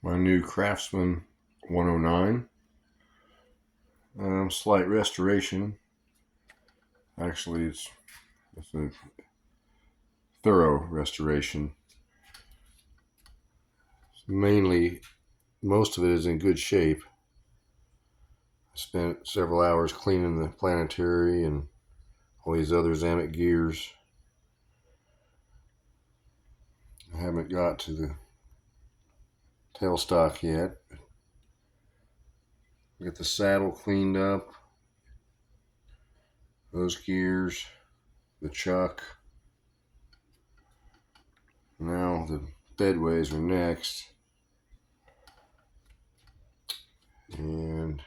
My new Craftsman 109. Slight restoration. Actually, it's a thorough restoration. Mainly, most of it is in good shape. I spent several hours cleaning the planetary and all these other Zamet gears. I haven't got to the tailstock yet. Get the saddle cleaned up, those gears, the chuck. Now the bedways are next, and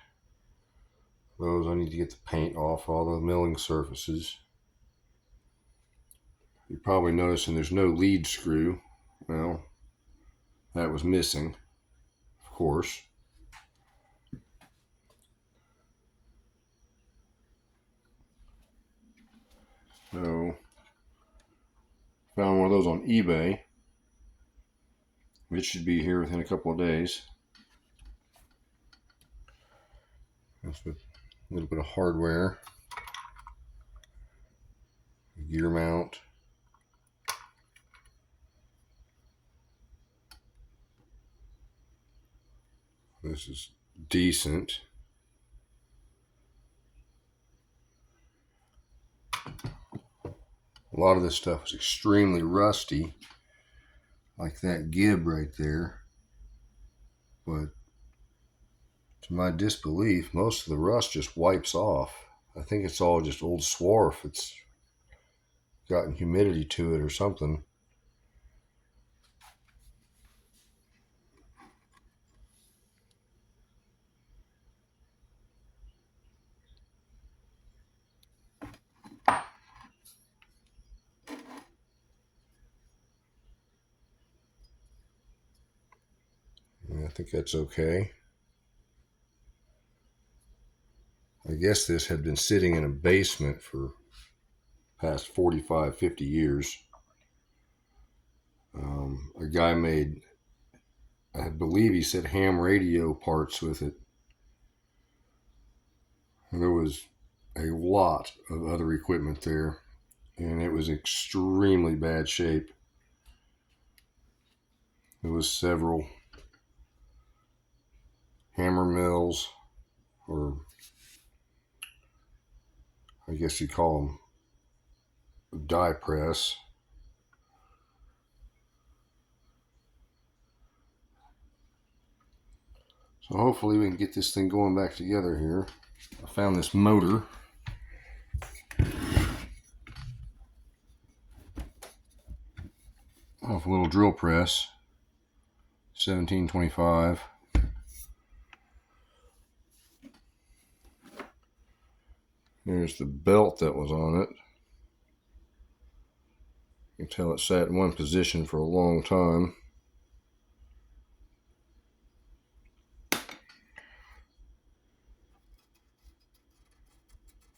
those I need to get the paint off all the milling surfaces. You're probably noticing there's no lead screw. Well, that was missing, of course. So, found one of those on eBay. It should be here within a couple of days. That's with a little bit of hardware. Gear mount. This is decent. A lot of this stuff is extremely rusty, like that gib right there. But to my disbelief, most of the rust just wipes off. I think it's all just old swarf. It's gotten humidity to it or something. I think that's okay. I guess this had been sitting in a basement for past 45, 50 years. A guy made, I believe he said, ham radio parts with it. And there was a lot of other equipment there, and it was extremely bad shape. There was several hammer mills, or I guess you'd call them a die press. So hopefully we can get this thing going back together here. I found this motor. Off a little drill press. 1725. There's the belt that was on it. You can tell it sat in one position for a long time.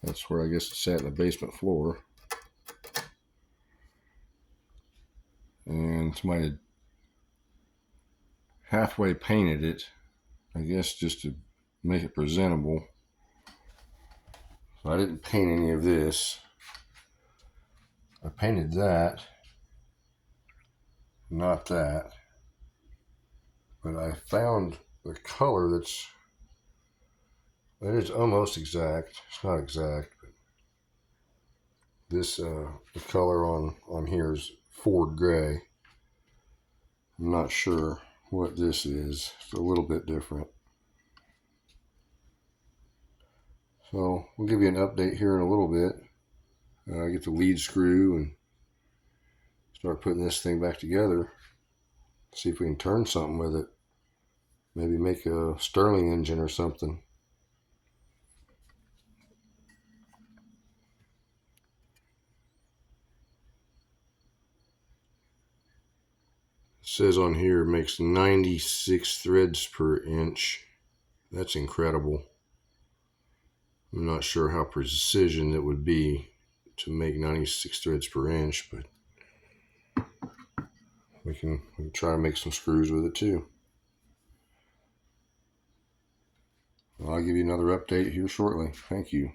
That's where I guess it sat in the basement floor. And somebody had halfway painted it, I guess just to make it presentable. So I didn't paint any of this. I painted that, not that. But I found the color that is almost exact. It's not exact, but this the color on here is Ford gray. I'm not sure what this is. It's a little bit different. So we'll give you an update here in a little bit. Get the lead screw and start putting this thing back together. See if we can turn something with it. Maybe make a Stirling engine or something. It says on here it makes 96 threads per inch. That's incredible. I'm not sure how precision it would be to make 96 threads per inch, but we can try to make some screws with it too. I'll give you another update here shortly. Thank you.